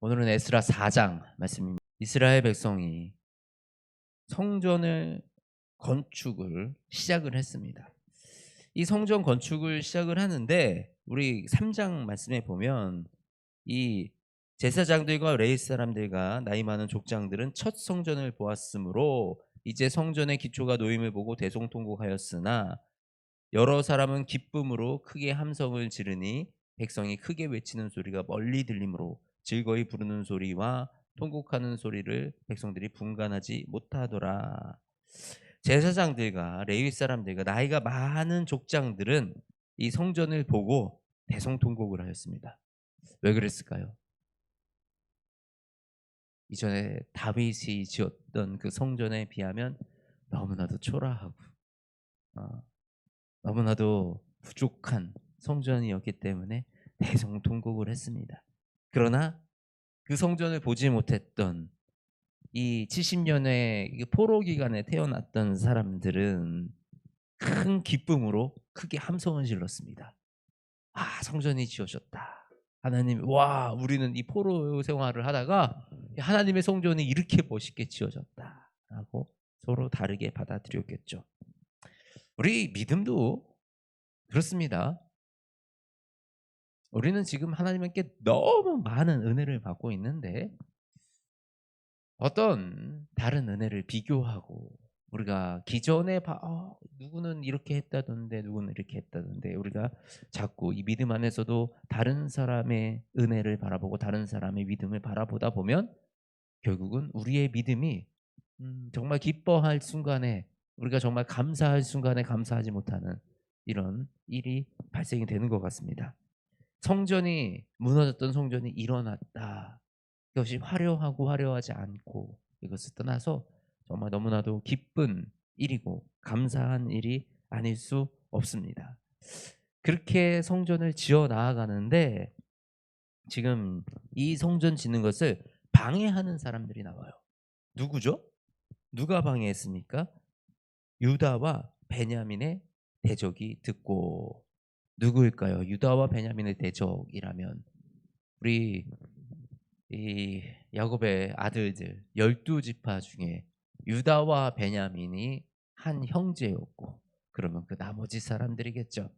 오늘은 에스라 4장 말씀입니다. 이스라엘 백성이 성전을 건축을 시작을 했습니다. 이 성전 건축을 시작을 하는데 우리 3장 말씀에 보면 이 제사장들과 레위 사람들과 나이 많은 족장들은 첫 성전을 보았으므로 이제 성전의 기초가 놓임을 보고 대성통곡하였으나 여러 사람은 기쁨으로 크게 함성을 지르니 백성이 크게 외치는 소리가 멀리 들리므로 즐거이 부르는 소리와 통곡하는 소리를 백성들이 분간하지 못하더라. 제사장들과 레위 사람들과 나이가 많은 족장들은 이 성전을 보고 대성통곡을 하였습니다. 왜 그랬을까요? 이전에 다윗이 지었던 그 성전에 비하면 너무나도 초라하고 어, 너무나도 부족한 성전이었기 때문에 대성통곡을 했습니다. 그러나 그 성전을 보지 못했던 이 70년의 포로 기간에 태어났던 사람들은 큰 기쁨으로 크게 함성을 질렀습니다. 아, 성전이 지어졌다. 하나님, 와, 우리는 이 포로 생활을 하다가 하나님의 성전이 이렇게 멋있게 지어졌다라고 서로 다르게 받아들였겠죠. 우리 믿음도 그렇습니다. 우리는 지금 하나님께 너무 많은 은혜를 받고 있는데 어떤 다른 은혜를 비교하고 우리가 기존에 누구는 이렇게 했다던데 누구는 이렇게 했다던데 우리가 자꾸 이 믿음 안에서도 다른 사람의 은혜를 바라보고 다른 사람의 믿음을 바라보다 보면 결국은 우리의 믿음이 정말 기뻐할 순간에 우리가 정말 감사할 순간에 감사하지 못하는 이런 일이 발생이 되는 것 같습니다. 성전이 무너졌던 성전이 일어났다. 그것이 화려하고 화려하지 않고 이것을 떠나서 정말 너무나도 기쁜 일이고 감사한 일이 아닐 수 없습니다. 그렇게 성전을 지어 나아가는데 지금 이 성전 짓는 것을 방해하는 사람들이 나와요. 누구죠? 누가 방해했습니까? 유다와 베냐민의 대적이 듣고. 누구일까요? 유다와 베냐민의 대적이라면 우리 이 야곱의 아들들 12지파 중에 유다와 베냐민이 한 형제였고 그러면 그 나머지 사람들이겠죠.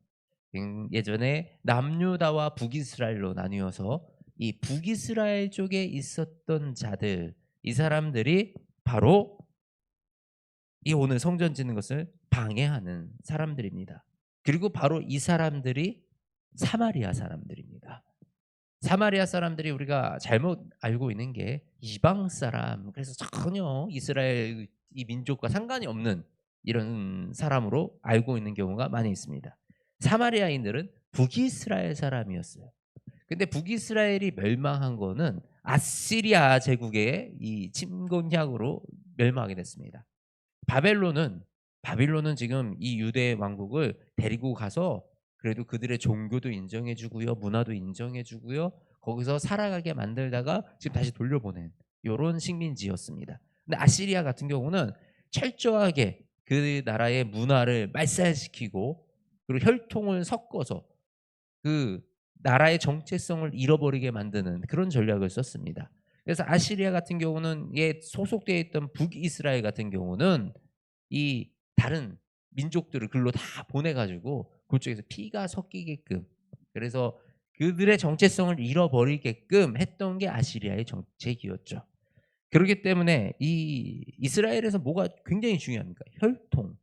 예전에 남유다와 북이스라엘로 나뉘어서 이 북이스라엘 쪽에 있었던 자들, 이 사람들이 바로 이 오늘 성전 짓는 것을 방해하는 사람들입니다. 그리고 바로 이 사람들이 사마리아 사람들입니다. 사마리아 사람들이 우리가 잘못 알고 있는 게 이방 사람, 그래서 전혀 이스라엘 이 민족과 상관이 없는 이런 사람으로 알고 있는 경우가 많이 있습니다. 사마리아인들은 북이스라엘 사람이었어요. 근데 북이스라엘이 멸망한 거는 아시리아 제국의 이 침공약으로 멸망하게 됐습니다. 바빌론은 지금 이 유대 왕국을 데리고 가서 그래도 그들의 종교도 인정해 주고요. 문화도 인정해 주고요. 거기서 살아가게 만들다가 지금 다시 돌려보낸 요런 식민지였습니다. 근데 아시리아 같은 경우는 철저하게 그 나라의 문화를 말살시키고 그리고 혈통을 섞어서 그 나라의 정체성을 잃어버리게 만드는 그런 전략을 썼습니다. 그래서 아시리아 같은 경우는 소속되어 있던 북이스라엘 같은 경우는 이 다른 민족들을 글로 다 보내 가지고 그쪽에서 피가 섞이게끔 그래서 그들의 정체성을 잃어버리게끔 했던 게 아시리아의 정책이었죠. 그렇기 때문에 이 이스라엘에서 뭐가 굉장히 중요합니까? 혈통.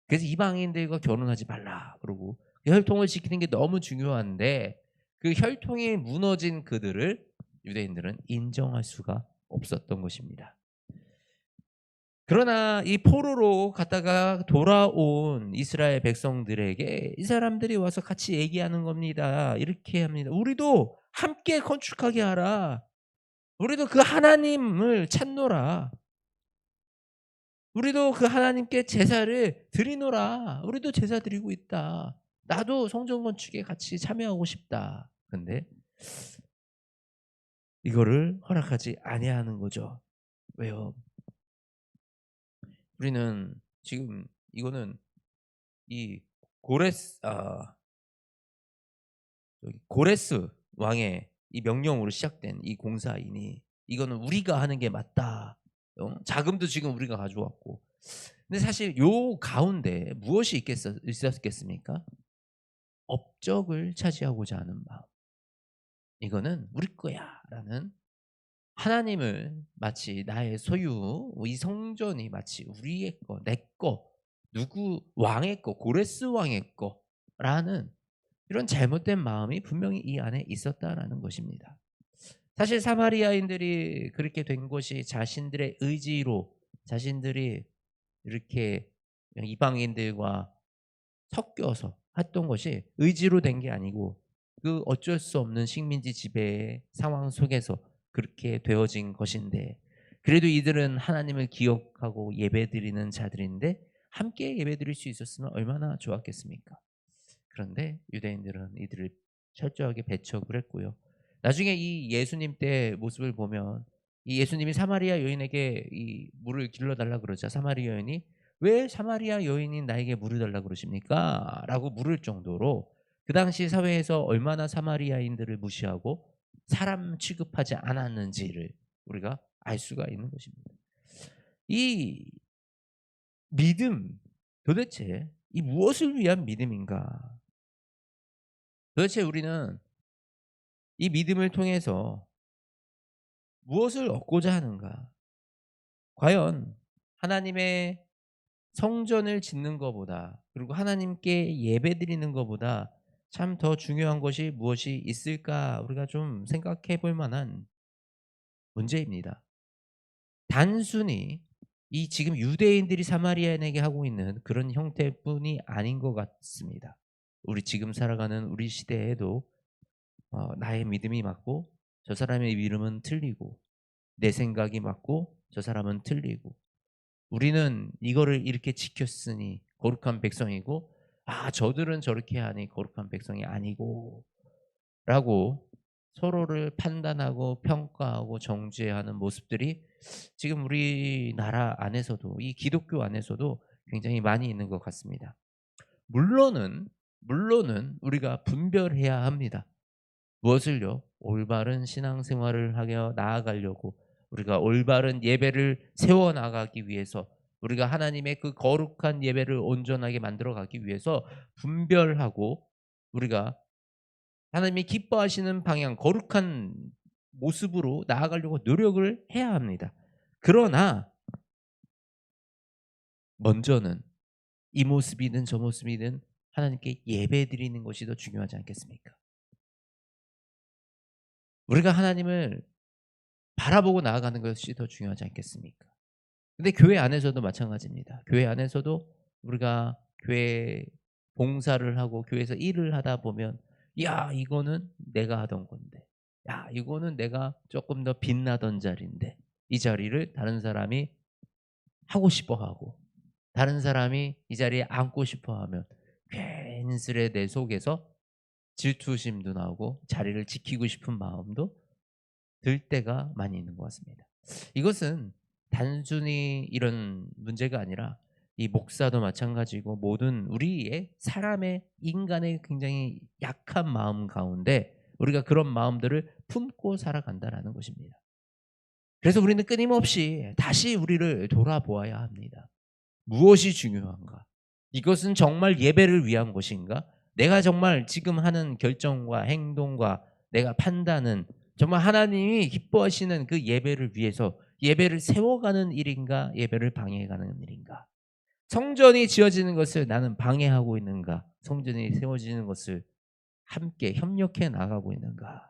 그래서 이방인들과 결혼하지 말라 그러고 그 혈통을 지키는 게 너무 중요한데 그 혈통이 무너진 그들을 유대인들은 인정할 수가 없었던 것입니다. 그러나 이 포로로 갔다가 돌아온 이스라엘 백성들에게 이 사람들이 와서 같이 얘기하는 겁니다. 이렇게 합니다. "우리도 함께 건축하게 하라. 우리도 그 하나님을 찾노라. 우리도 그 하나님께 제사를 드리노라. 우리도 제사 드리고 있다. 나도 성전 건축에 같이 참여하고 싶다." 근데 이거를 허락하지 아니하는 거죠. 왜요? 우리는 지금 이거는 이 고레스 아 저기 고레스 왕의 이 명령으로 시작된 이 공사이니 이거는 우리가 하는 게 맞다. 자금도 지금 우리가 가져왔고. 근데 사실 요 가운데 무엇이 있었겠습니까? 업적을 차지하고자 하는 마음. 이거는 우리 거야라는 하나님을 마치 나의 소유, 이 성전이 마치 우리의 거, 내 거, 누구 왕의 거, 고레스 왕의 거라는 이런 잘못된 마음이 분명히 이 안에 있었다라는 것입니다. 사실 사마리아인들이 그렇게 된 것이 자신들의 의지로 자신들이 이렇게 이방인들과 섞여서 했던 것이 의지로 된 게 아니고 그 어쩔 수 없는 식민지 지배의 상황 속에서 그렇게 되어진 것인데 그래도 이들은 하나님을 기억하고 예배드리는 자들인데 함께 예배드릴 수 있었으면 얼마나 좋았겠습니까? 그런데 유대인들은 이들을 철저하게 배척을 했고요. 나중에 이 예수님 때 모습을 보면 이 예수님이 사마리아 여인에게 이 물을 길러 달라 그러자 사마리아 여인이 "왜 사마리아 여인이 나에게 물을 달라 그러십니까?" 라고 물을 정도로 그 당시 사회에서 얼마나 사마리아인들을 무시하고 사람 취급하지 않았는지를 우리가 알 수가 있는 것입니다. 이 믿음 도대체 이 무엇을 위한 믿음인가? 도대체 우리는 이 믿음을 통해서 무엇을 얻고자 하는가? 과연 하나님의 성전을 짓는 것보다 그리고 하나님께 예배드리는 것보다 참 더 중요한 것이 무엇이 있을까? 우리가 좀 생각해 볼 만한 문제입니다. 단순히 이 지금 유대인들이 사마리아인에게 하고 있는 그런 형태뿐이 아닌 것 같습니다. 우리 지금 살아가는 우리 시대에도 나의 믿음이 맞고 저 사람의 믿음은 틀리고 내 생각이 맞고 저 사람은 틀리고 우리는 이거를 이렇게 지켰으니 거룩한 백성이고 저들은 저렇게 하니 거룩한 백성이 아니고 라고 서로를 판단하고 평가하고 정죄하는 모습들이 지금 우리나라 안에서도 이 기독교 안에서도 굉장히 많이 있는 것 같습니다. 물론은 우리가 분별해야 합니다. 무엇을요? 올바른 신앙생활을 하여 나아가려고 우리가 올바른 예배를 세워 나가기 위해서 우리가 하나님의 그 거룩한 예배를 온전하게 만들어 가기 위해서 분별하고 우리가 하나님이 기뻐하시는 방향 거룩한 모습으로 나아가려고 노력을 해야 합니다. 그러나 먼저는 이 모습이든 저 모습이든 하나님께 예배드리는 것이 더 중요하지 않겠습니까? 우리가 하나님을 바라보고 나아가는 것이 더 중요하지 않겠습니까? 근데 교회 안에서도 마찬가지입니다. 교회 안에서도 우리가 교회 봉사를 하고 교회에서 일을 하다 보면 야 이거는 내가 하던 건데 야 이거는 내가 조금 더 빛나던 자리인데 이 자리를 다른 사람이 하고 싶어 하고 다른 사람이 이 자리에 앉고 싶어 하면 괜스레 내 속에서 질투심도 나오고 자리를 지키고 싶은 마음도 들 때가 많이 있는 것 같습니다. 이것은 단순히 이런 문제가 아니라 이 목사도 마찬가지고 모든 우리의 사람의 인간의 굉장히 약한 마음 가운데 우리가 그런 마음들을 품고 살아간다라는 것입니다. 그래서 우리는 끊임없이 다시 우리를 돌아보아야 합니다. 무엇이 중요한가? 이것은 정말 예배를 위한 것인가? 내가 정말 지금 하는 결정과 행동과 내가 판단은 정말 하나님이 기뻐하시는 그 예배를 위해서 예배를 세워가는 일인가? 예배를 방해해가는 일인가? 성전이 지어지는 것을 나는 방해하고 있는가? 성전이 세워지는 것을 함께 협력해 나가고 있는가?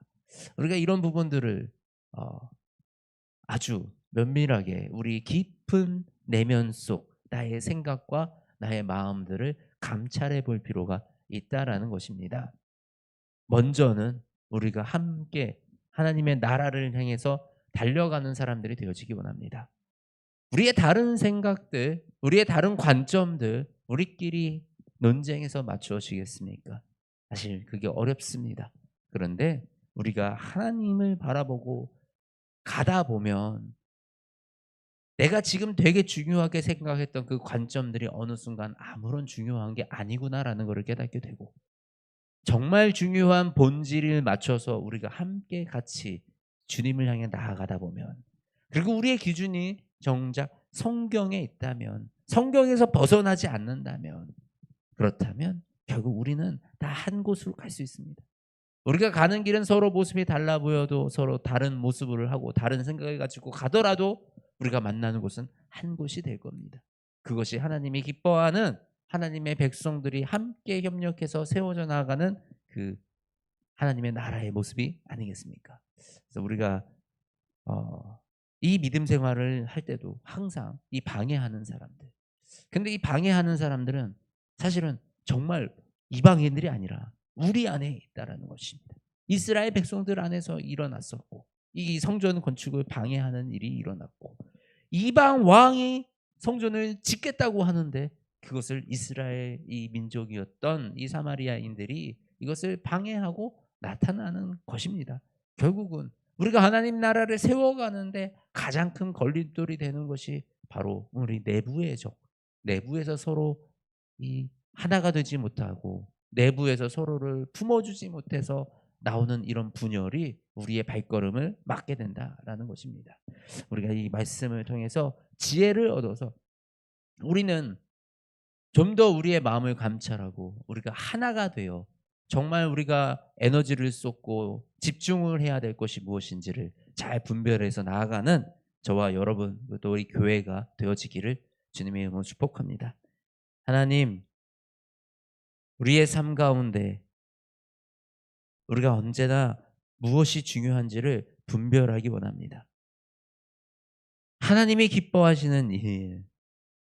우리가 이런 부분들을 어, 아주 면밀하게 우리 깊은 내면 속 나의 생각과 나의 마음들을 감찰해 볼 필요가 있다라는 것입니다. 먼저는 우리가 함께 하나님의 나라를 향해서 달려가는 사람들이 되어지기 원합니다. 우리의 다른 생각들, 우리의 다른 관점들, 우리끼리 논쟁해서 맞추어지겠습니까? 사실 그게 어렵습니다. 그런데 우리가 하나님을 바라보고 가다 보면 내가 지금 되게 중요하게 생각했던 그 관점들이 어느 순간 아무런 중요한 게 아니구나라는 것을 깨닫게 되고 정말 중요한 본질을 맞춰서 우리가 함께 같이 주님을 향해 나아가다 보면, 그리고 우리의 기준이 정작 성경에 있다면, 성경에서 벗어나지 않는다면, 그렇다면 결국 우리는 다 한 곳으로 갈 수 있습니다. 우리가 가는 길은 서로 모습이 달라 보여도 서로 다른 모습을 하고 다른 생각을 가지고 가더라도 우리가 만나는 곳은 한 곳이 될 겁니다. 그것이 하나님이 기뻐하는 하나님의 백성들이 함께 협력해서 세워져 나가는 그 하나님의 나라의 모습이 아니겠습니까? 그래서 우리가 이 믿음 생활을 할 때도 항상 이 방해하는 사람들, 근데 이 방해하는 사람들은 사실은 정말 이방인들이 아니라 우리 안에 있다라는 것입니다. 이스라엘 백성들 안에서 일어났었고, 이 성전 건축을 방해하는 일이 일어났고, 이방 왕이 성전을 짓겠다고 하는데 그것을 이스라엘 이 민족이었던 이 사마리아인들이 이것을 방해하고 나타나는 것입니다. 결국은 우리가 하나님 나라를 세워가는데 가장 큰 걸림돌이 되는 것이 바로 우리 내부의 적, 내부에서 서로 이 하나가 되지 못하고 내부에서 서로를 품어주지 못해서 나오는 이런 분열이 우리의 발걸음을 막게 된다라는 것입니다. 우리가 이 말씀을 통해서 지혜를 얻어서 우리는 좀 더 우리의 마음을 감찰하고 우리가 하나가 되어 정말 우리가 에너지를 쏟고 집중을 해야 될 것이 무엇인지를 잘 분별해서 나아가는 저와 여러분, 또 우리 교회가 되어지기를 주님의 이름으로 축복합니다. 하나님, 우리의 삶 가운데 우리가 언제나 무엇이 중요한지를 분별하기 원합니다. 하나님이 기뻐하시는 일,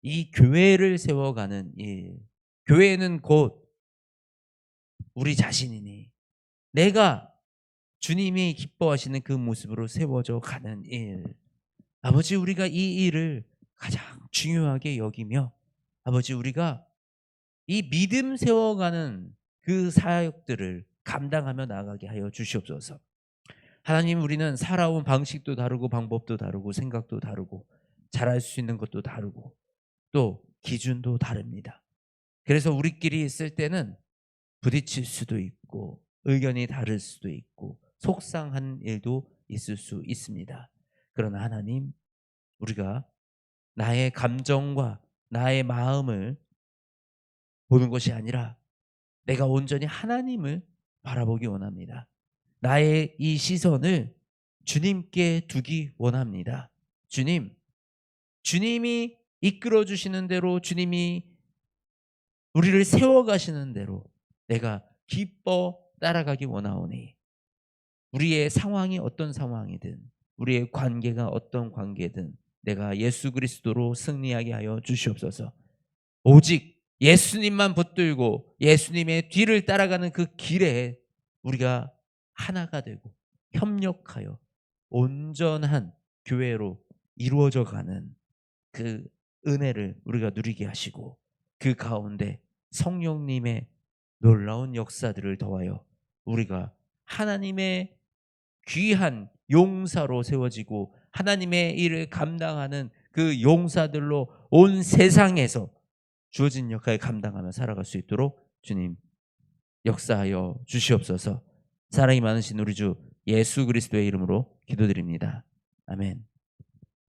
이 교회를 세워가는 일, 교회는 곧 우리 자신이니 내가 주님이 기뻐하시는 그 모습으로 세워져 가는 일, 아버지, 우리가 이 일을 가장 중요하게 여기며 아버지, 우리가 이 믿음 세워가는 그 사역들을 감당하며 나가게 하여 주시옵소서. 하나님, 우리는 살아온 방식도 다르고 방법도 다르고 생각도 다르고 잘할 수 있는 것도 다르고 또 기준도 다릅니다. 그래서 우리끼리 있을 때는 부딪힐 수도 있고 의견이 다를 수도 있고 속상한 일도 있을 수 있습니다. 그러나 하나님, 우리가 나의 감정과 나의 마음을 보는 것이 아니라 내가 온전히 하나님을 바라보기 원합니다. 나의 이 시선을 주님께 두기 원합니다. 주님, 주님이 이끌어 주시는 대로, 주님이 우리를 세워가시는 대로 내가 기뻐 따라가기 원하오니 우리의 상황이 어떤 상황이든 우리의 관계가 어떤 관계든 내가 예수 그리스도로 승리하게 하여 주시옵소서. 오직 예수님만 붙들고 예수님의 뒤를 따라가는 그 길에 우리가 하나가 되고 협력하여 온전한 교회로 이루어져 가는 그 은혜를 우리가 누리게 하시고 그 가운데 성령님의 놀라운 역사들을 더하여 우리가 하나님의 귀한 용사로 세워지고 하나님의 일을 감당하는 그 용사들로 온 세상에서 주어진 역할을 감당하며 살아갈 수 있도록 주님 역사하여 주시옵소서. 사랑이 많으신 우리 주 예수 그리스도의 이름으로 기도드립니다. 아멘.